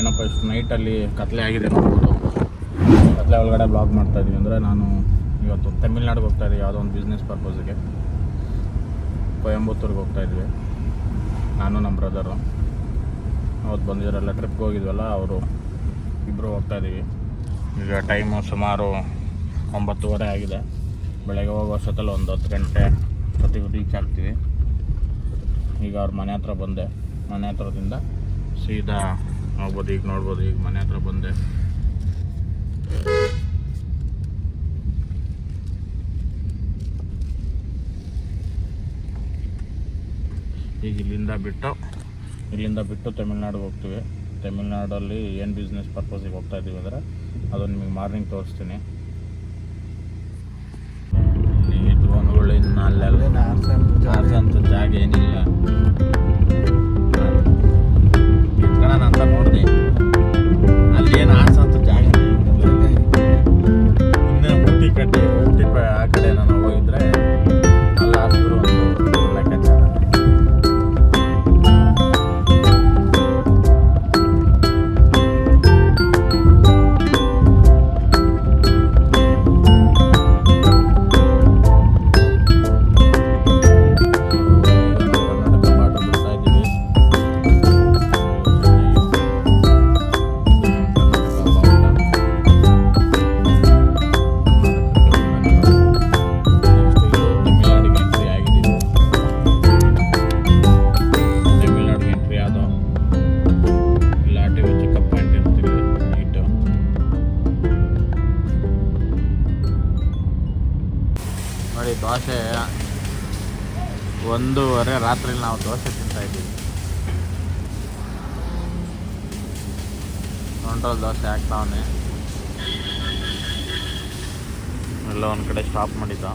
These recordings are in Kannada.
ಏನಪ್ಪ ಇಷ್ಟು ನೈಟಲ್ಲಿ ಕತ್ಲೆ ಆಗಿದೆ ನೋಡ್ಬೋದು. ಕತ್ಲೆ ಒಳಗಡೆ ಬ್ಲಾಗ್ ಮಾಡ್ತಾಯಿದ್ವಿ ಅಂದರೆ ನಾನು ಇವತ್ತು ತಮಿಳ್ನಾಡಿಗೆ ಹೋಗ್ತಾಯಿದ್ವಿ ಯಾವುದೋ ಒಂದು ಬಿಸ್ನೆಸ್ ಪರ್ಪಸ್ಗೆ. ಕೊಯಂಬತ್ತೂರಿಗೆ ಹೋಗ್ತಾಯಿದ್ವಿ ನಾನು ನಮ್ಮ ಬ್ರದರು. ಅವತ್ತು ಬಂದಿದ್ದರೆಲ್ಲ ಟ್ರಿಪ್ಗೆ ಹೋಗಿದ್ವಲ್ಲ, ಅವರು ಇಬ್ಬರು ಹೋಗ್ತಾಯಿದ್ದೀವಿ. ಈಗ ಟೈಮು ಸುಮಾರು 9:30 ಆಗಿದೆ. ಬೆಳಗ್ಗೆ ಹೋಗೋ ಅಷ್ಟೊತ್ತಲ್ಲಿ ಒಂದು 10 ಗಂಟೆ ಜೊತೆಗೆ ರೀಚ್ ಆಗ್ತೀವಿ. ಈಗ ಅವ್ರ ಮನೆ ಹತ್ರ ಬಂದೆ. ಮನೆ ಹತ್ರದಿಂದ ಸೀದಾ ಹೋಗ್ಬೋದು. ಈಗ ನೋಡ್ಬೋದು, ಈಗ ಮನೆ ಹತ್ರ ಬಂದೆ. ಈಗ ಇಲ್ಲಿಂದ ಬಿಟ್ಟು ತಮಿಳ್ನಾಡಿಗೆ ಹೋಗ್ತೀವಿ. ತಮಿಳ್ನಾಡಲ್ಲಿ ಏನು ಬಿಸ್ನೆಸ್ ಪರ್ಪಸಿಗೆ ಹೋಗ್ತಾಯಿದ್ದೀವಿ ಅಂದರೆ ಅದು ನಿಮಗೆ ಮಾರ್ನಿಂಗ್ ತೋರಿಸ್ತೀನಿ. ಈ ಡ್ರೋನ್ಗಳು ಇನ್ನು ಅಲ್ಲೆಲ್ಲ ಆರ್ಸಂತ ಜಾಗ ಏನಿಲ್ಲ ಇಟ್ಕೊಳ್ಳೋಣ ಅಂತ ನೋಡಿದೆ. ಅಲ್ಲೇನು ಆರ್ಸಂತ ಜಾಗ ಇನ್ನೂ ಊಟಿ ಆ ಕಡೆ ನಾನು ಹೋಗಿದ್ರೆ ಅಲ್ಲಿ ಆರ್ಸಿದ್ರು ಒಂದು ಲೆಕ್ಕಾಚಾರ. ನೋಡಿ, ದೋಸೆ 1:30 ರಾತ್ರಿ ನಾವು ದೋಸೆ ತಿಂತಾಯಿದ್ದೀವಿ. ಕಂಟ್ರೋಲ್ ದೋಸೆ ಹಾಕ್ತಾವನೆ. ಎಲ್ಲ ಒಂದು ಕಡೆ ಸ್ಟಾಪ್ ಮಾಡಿದ್ದ.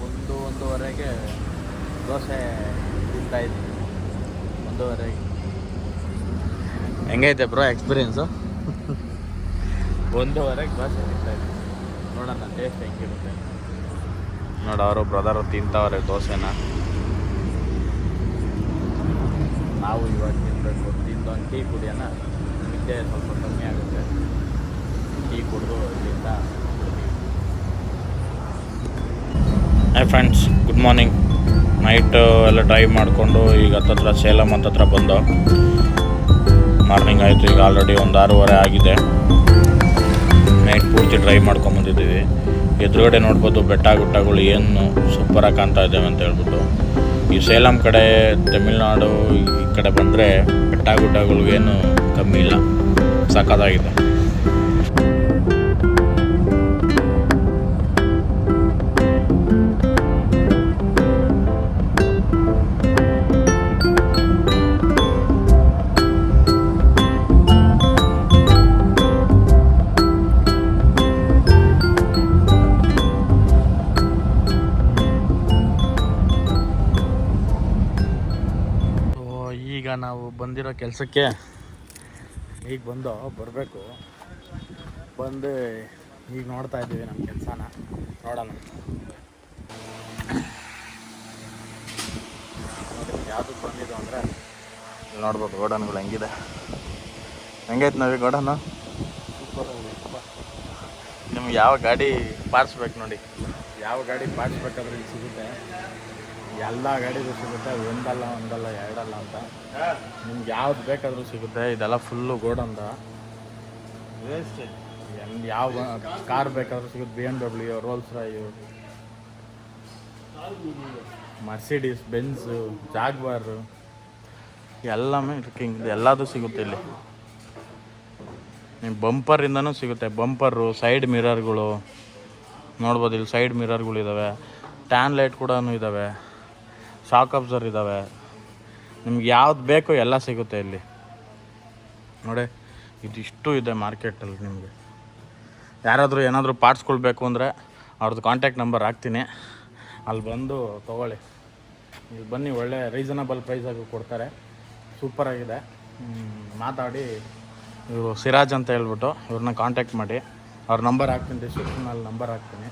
ಒಂದು 1:30ಗೆ ದೋಸೆ ತಿಂತಾಯಿದ್ದೀವಿ. 1:30ಗೆ ಹೆಂಗೈತೆ ಬ್ರೋ ಎಕ್ಸ್ಪೀರಿಯನ್ಸು? 1:30ಗೆ ದೋಸೆ ತಿಂತಾಯಿದ್ದೀವಿ. ನೋಡೋಣ ಟೇಸ್ಟ್ ಹೆಂಗಿರುತ್ತೆ. ನೋಡಿ, ಅವರು ಬ್ರದರು ತಿಂತವ್ರೆ ದೋಸೆನ. ನಾವು ಇವಾಗ ತಿನ್ನಬೇಕು. ತಿಂದೊಂದು ಟೀ ಕುಡಿಯೋಣ. ನಿದ್ದೆ ಸ್ವಲ್ಪ ಕಮ್ಮಿ ಆಗುತ್ತೆ. ಟೀ ಕುಡಿದು ಇಲ್ಲಿಂದ ಬಿಡ್ತೀವಿ. Hi friends, good morning. Night ಎಲ್ಲ ಡ್ರೈವ್ ಮಾಡಿಕೊಂಡು ಈಗ ಹತ್ತತ್ರ ಸೇಲಂ ಹತ್ತತ್ರ ಬಂದು ಮಾರ್ನಿಂಗ್ ಆಯಿತು. ಈಗ ಆಲ್ರೆಡಿ ಒಂದು 6:30 ಆಗಿದೆ. ನೈಟ್ ಪೂರ್ತಿ ಡ್ರೈವ್ ಮಾಡ್ಕೊಂಬಂದಿದ್ದೀವಿ. ಎದುರುಗಡೆ ನೋಡ್ಬೋದು ಬೆಟ್ಟ ಗುಡ್ಡಗಳು ಏನು ಸೂಪರಾಗಿ ಕಾಣ್ತಾ ಇದ್ದೇವೆ ಅಂತ ಹೇಳ್ಬಿಟ್ಟು. ಈ ಸೇಲಂ ಕಡೆ ತಮಿಳ್ನಾಡು ಈ ಕಡೆ ಬಂದರೆ ಬೆಟ್ಟ ಗುಡ್ಡಗಳು ಏನು ಕಮ್ಮಿ ಇಲ್ಲ, ಸಖತ್ತಾಗಿದೆ. ಈಗ ನಾವು ಬಂದಿರೋ ಕೆಲಸಕ್ಕೆ ಈಗ ಬರಬೇಕು. ಬಂದು ಈಗ ನೋಡ್ತಾ ಇದ್ದೀವಿ ನಮ್ಮ ಕೆಲಸನ. ನೋಡೋಣ ಯಾವುದಕ್ಕೆ ಬಂದಿದ್ದು ಅಂದರೆ ನೋಡ್ಬೋದು ಗೋಡನ್ಗಳು ಹೆಂಗಿದೆ. ಹೆಂಗೈತೆ ನಾವೀಗ ಗೋಡನು? ನಿಮ್ಗೆ ಯಾವ ಗಾಡಿ ಪಾರ್ಟ್ಸ್ ಬೇಕು ನೋಡಿ, ಯಾವ ಗಾಡಿ ಪಾರ್ಟ್ಸ್ ಬೇಕಾದ್ರೆ ಇಲ್ಲಿ ಸಿಗುತ್ತೆ. ಎಲ್ಲ ಗಾಡಿಗೂ ಸಿಗುತ್ತೆ. ಒಂದಲ್ಲ ಎರಡಲ್ಲ ಅಂತ ನಿಮ್ಗೆ ಯಾವ್ದು ಬೇಕಾದರೂ ಸಿಗುತ್ತೆ. ಇದೆಲ್ಲ ಫುಲ್ಲು ಗೋಡಂದ ವೇಸ್ಟ್. ಯಾವ ಕಾರ್ ಬೇಕಾದರೂ ಸಿಗುತ್ತೆ. BMW, Rolls Royce, Mercedes, Benz, Jaguar ಎಲ್ಲமே ಹಿಂಗೆ ಎಲ್ಲದೂ ಸಿಗುತ್ತೆ ಇಲ್ಲಿ. ನಿಮ್ಮ ಬಂಪರಿಂದನೂ ಸಿಗುತ್ತೆ. ಬಂಪರು, ಸೈಡ್ ಮಿರರ್ಗಳು ನೋಡ್ಬೋದು. ಇಲ್ಲಿ ಸೈಡ್ ಮಿರರ್ಗಳು ಇದ್ದಾವೆ. ಟ್ಯಾನ್ ಲೈಟ್ ಕೂಡ ಇದ್ದಾವೆ. ಶಾಕ್ ಅಬ್ಸರ್ ಇದ್ದಾವೆ. ನಿಮ್ಗೆ ಯಾವ್ದು ಬೇಕೋ ಎಲ್ಲ ಸಿಗುತ್ತೆ ಇಲ್ಲಿ. ನೋಡಿ, ಇದಿಷ್ಟು ಇದೆ ಮಾರ್ಕೆಟಲ್ಲಿ. ನಿಮಗೆ ಯಾರಾದರೂ ಏನಾದರೂ ಪಾರ್ಟ್ಸ್ಗಳು ಬೇಕು ಅಂದರೆ ಅವ್ರದ್ದು ಕಾಂಟ್ಯಾಕ್ಟ್ ನಂಬರ್ ಹಾಕ್ತೀನಿ, ಅಲ್ಲಿ ಬಂದು ತೊಗೊಳ್ಳಿ. ಇಲ್ಲಿ ಬನ್ನಿ, ಒಳ್ಳೆ ರೀಸನಬಲ್ ಪ್ರೈಸಾಗೂ ಕೊಡ್ತಾರೆ. ಸೂಪರಾಗಿದೆ. ಮಾತಾಡಿ ಇವರು ಸಿರಾಜ್ ಅಂತ ಹೇಳ್ಬಿಟ್ಟು ಇವ್ರನ್ನ ಕಾಂಟ್ಯಾಕ್ಟ್ ಮಾಡಿ. ಅವ್ರ ನಂಬರ್ ಹಾಕ್ತೀನಿ, ಡಿಸ್ಕ್ರಿಪ್ಷನಲ್ಲಿ ನಂಬರ್ ಹಾಕ್ತೀನಿ.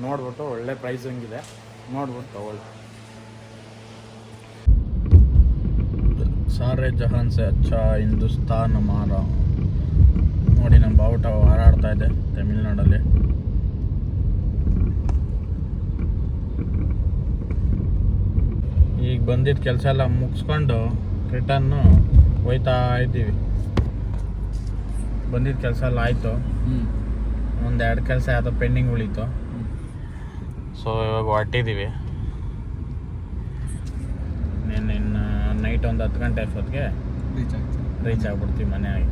ನೋಡ್ಬಿಟ್ಟು ಒಳ್ಳೆ ಪ್ರೈಸಿಂಗ್ ಇದೆ, ನೋಡ್ಬಿಟ್ಟು ತೊಗೊಳ್ಳಿ. ಸಾರೆ ಜಹಾನ್ ಸೆ ಅಚ್ಚಾ ಹಿಂದೂಸ್ತಾನ್ ಹಮಾರಾ. ನೋಡಿ ನಮ್ಮ ಬಾವುಟ ಹಾರಾಡ್ತಾ ಇದೆ ತಮಿಳ್ನಾಡಲ್ಲಿ. ಈಗ ಬಂದಿದ್ದ ಕೆಲಸ ಎಲ್ಲ ಮುಗಿಸ್ಕೊಂಡು ರಿಟರ್ನು ಹೋಯ್ತಾ ಇದ್ದೀವಿ. ಬಂದಿದ್ದ ಕೆಲಸ ಎಲ್ಲ ಆಯಿತು. ಒಂದೆರಡು ಕೆಲಸ ಯಾವುದೋ ಪೆಂಡಿಂಗ್ ಉಳೀತು. ಸೊ ಇವಾಗ ಹೊರಟಿದ್ದೀವಿ. ಇನ್ನು ನೈಟ್ ಒಂದು 10 ಗಂಟೆ ಅಷ್ಟೊತ್ತಿಗೆ ರೀಚ್ ಆಗ್ಬಿಡ್ತೀವಿ ಮನೆಯಾಗಿ.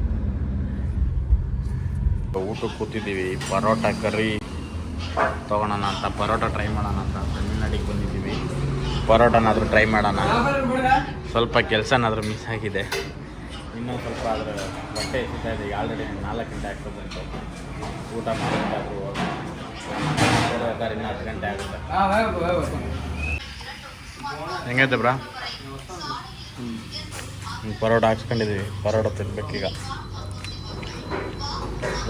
ಊಟಕ್ಕೆ ಕೂತಿದ್ದೀವಿ. ಪರೋಟ ಕರ್ರಿ ತೊಗೊಳೋಣ ಅಂತ, ಪರೋಟ ಟ್ರೈ ಮಾಡೋಣ ಅಂತ ತಮಿಳ್ನಾಡಿಗೆ ಬಂದಿದ್ದೀವಿ. ಪರೋಟನಾದರೂ ಟ್ರೈ ಮಾಡೋಣ. ಸ್ವಲ್ಪ ಕೆಲಸನಾದರೂ ಮಿಸ್ ಆಗಿದೆ. ಇನ್ನೊಂದು ಸ್ವಲ್ಪ ಆದರೆ ಬಟ್ಟೆ ಎಸಿತಾ ಇದೆ. ಆಲ್ರೆಡಿ 4 ಗಂಟೆ ಆಗ್ತದೆ ಅಂತ. ಊಟ ಮಾಡೋದಾದರೂ ಹೋಗೋಣ. ಇನ್ನೂ 10 ಗಂಟೆ ಆಗುತ್ತೆ. ಹೆಂಗೈತೆ ಬ್ರಾ? ಪರೋಟ ಹಾಕ್ಸ್ಕೊಂಡಿದ್ದೀವಿ. ಪರೋಟ ತಿನ್ಬೇಕೀಗ.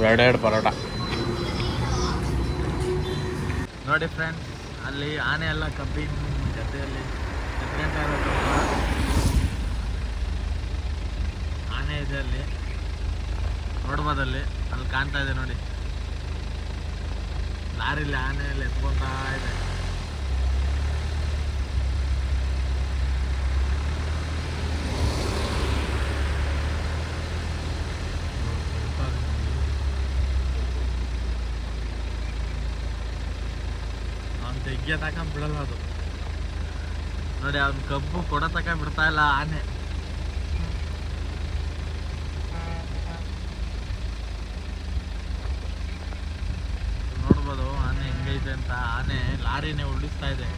ಎರಡೆರಡು ಪರೋಟ. ನೋಡಿ ಫ್ರೆಂಡ್ಸ್, ಅಲ್ಲಿ ಆನೆ ಎಲ್ಲ ಕಬ್ಬಿನ ಜೊತೆಯಲ್ಲಿ ಎತ್ಕೊಂತ ಇರೋದು. ಆನೆ ಇದೆ ಅಲ್ಲಿ, ನೋಡ್ಬೋದಲ್ಲಿ. ಅಲ್ಲಿ ಕಾಣ್ತಾ ಇದೆ ನೋಡಿ, ಲಾರಿಲಿ ಆನೆಯಲ್ಲಿ ಎತ್ಕೊತಾ ಇದೆ. ಅವ್ನು ತೆಗ್ಯ ತಕೊಂಡ್ ಬಿಡಲ್ಲ ಅದು ನೋಡಿ. ಅವ್ನ ಕಬ್ಬು ಕೊಡ ತಕೊಂಡ್ ಬಿಡ್ತಾ ಇಲ್ಲ ಆನೆ. ನೋಡ್ಬೋದು ಆನೆ ಹೆಂಗೈತೆ ಅಂತ. ಆನೆ ಲಾರಿನೇ ಉಳಿಸ್ತಾ ಇದೆ.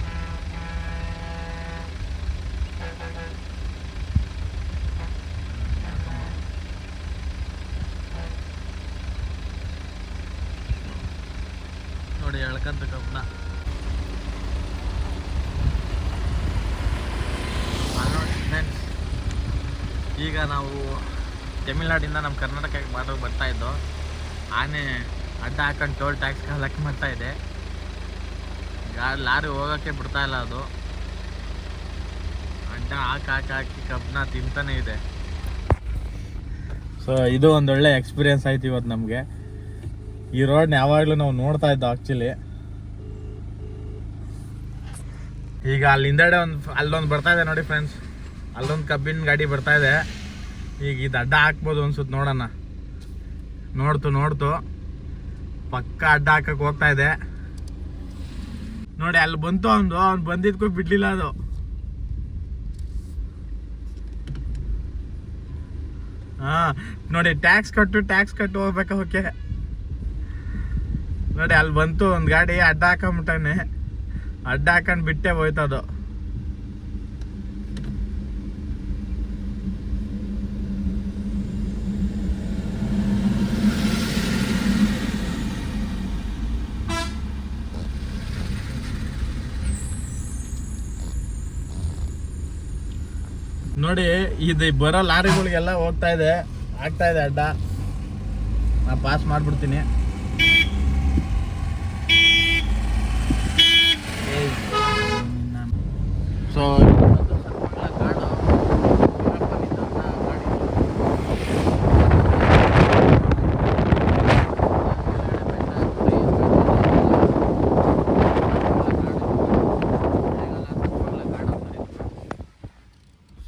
ನೋಡಿ ಎಳ್ಕಂತ ಕಬ್ಬನ. ಈಗ ನಾವು ತಮಿಳ್ನಾಡಿಂದ ನಮ್ಮ ಕರ್ನಾಟಕಕ್ಕೆ ಬರ್ತಾ ಇದ್ದೋ. ಆನೆ ಅಡ್ಡ ಹಾಕೊಂಡು ಟೋಲ್ ಟ್ಯಾಕ್ಸ್ ಕಲೆಕ್ಟ್ ಮಾಡ್ತಾ ಇದೆ. ಲಾರಿ ಹೋಗೋಕ್ಕೆ ಬಿಡ್ತಾ ಇಲ್ಲ ಅದು. ಅಡ್ಡ ಹಾಕಿ ಕಬ್ಬನ್ನ ತಿಂತಾನೆ ಇದೆ. ಸೊ ಇದು ಒಂದೊಳ್ಳೆ ಎಕ್ಸ್ಪೀರಿಯನ್ಸ್ ಆಯ್ತು ಇವತ್ತು ನಮಗೆ. ಈ ರೋಡ್ನ ಯಾವಾಗಲೂ ನಾವು ನೋಡ್ತಾ ಇದ್ದೋ ಆ್ಯಕ್ಚುಲಿ. ಈಗ ಅಲ್ಲಿಂದಡೆ ಅಲ್ಲೊಂದು ಬರ್ತಾ ಇದೆ ನೋಡಿ ಫ್ರೆಂಡ್ಸ್. ಅಲ್ಲೊಂದು ಕಬ್ಬಿನ ಗಾಡಿ ಬರ್ತಾ ಇದೆ. ಈಗ ಇದು ಅಡ್ಡ ಹಾಕ್ಬೋದು ಅನ್ಸುತ್ತೆ. ನೋಡೋಣ. ನೋಡ್ತು ಪಕ್ಕ ಅಡ್ಡ ಹಾಕಕ್ಕೆ ಹೋಗ್ತಾ ಇದೆ ನೋಡಿ. ಅಲ್ಲಿ ಬಂತು ಅವ್ನು ಬಂದಿದ್ಕೂ ಬಿಡ್ಲಿಲ್ಲ ಅದು. ನೋಡಿ ಟ್ಯಾಕ್ಸ್ ಕಟ್ಟು ಹೋಗ್ಬೇಕು. ಓಕೆ ನೋಡಿ, ಅಲ್ಲಿ ಬಂತು ಒಂದು ಗಾಡಿ. ಅಡ್ಡ ಹಾಕೊಂಬಿಟ್ಟಾನೆ. ಅಡ್ಡ ಹಾಕೊಂಡು ಬಿಟ್ಟೆ ಹೋಯ್ತದು. ನೋಡಿ ಇದು ಬರೋ ಲಾರಿಗಳಿಗೆಲ್ಲ ಹೋಗ್ತಾ ಇದೆ, ಆಗ್ತಾ ಇದೆ ಅಡ್ಡ. ನಾ ಪಾಸ್ ಮಾಡ್ಬಿಡ್ತೀನಿ. ಸೊ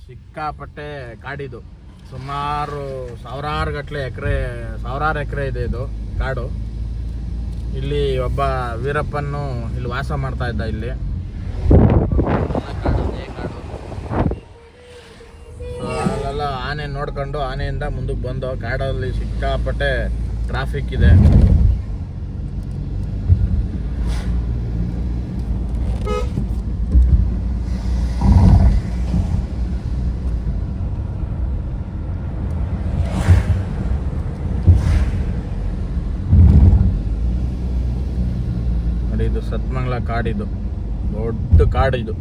ಸಿಕ್ಕಾಪಟ್ಟೆ ಕಾಡಿದು. ಸುಮಾರು ಸಾವಿರಾರು ಎಕರೆ ಇದೆ ಇದು ಕಾಡು. ಇಲ್ಲಿ ಒಬ್ಬ ವೀರಪ್ಪನ್ನು ಇಲ್ಲಿ ವಾಸ ಮಾಡ್ತಾ ಇದ್ದ. ಇಲ್ಲಿ ಅಲ್ಲೆಲ್ಲ ಆನೆ ನೋಡ್ಕೊಂಡು ಆನೆಯಿಂದ ಮುಂದಕ್ಕೆ ಬಂದು. ಕಾಡಲ್ಲಿ ಸಿಕ್ಕಾಪಟ್ಟೆ ಟ್ರಾಫಿಕ್ ಇದೆ. ನೋಡಿ ಇದು ಸತ್ಮಂಗ್ಲ ಕಾಡಿದು, ದೊಡ್ಡ ಕಾಡಿದು.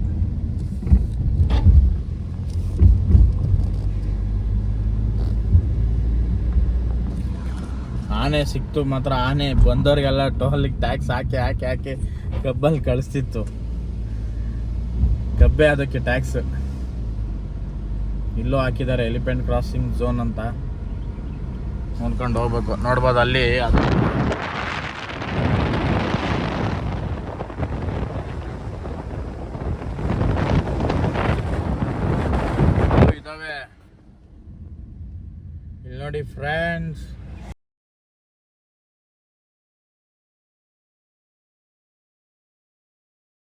ಆನೆ ಸಿಕ್ತು ಮಾತ್ರ. ಆನೆ ಬಂದವ್ರಿಗೆಲ್ಲ ಟೋಲಿಗೆ ಟ್ಯಾಕ್ಸ್ ಹಾಕಿ ಕಬ್ಬಲ್ಲಿ ಕಳಿಸ್ತಿತ್ತು. ಕಬ್ಬೆ ಅದಕ್ಕೆ ಟ್ಯಾಕ್ಸ್. ಇಲ್ಲೂ ಹಾಕಿದ್ದಾರೆ ಎಲಿಫೆಂಟ್ ಕ್ರಾಸಿಂಗ್ ಝೋನ್ ಅಂತ, ನೋಡ್ಕೊಂಡು ಹೋಗ್ಬೇಕು. ನೋಡ್ಬೋದು ಅಲ್ಲಿ ಅದು ಇದಾವೆ. ಇಲ್ಲಿ ನೋಡಿ ಫ್ರೆಂಡ್ಸ್,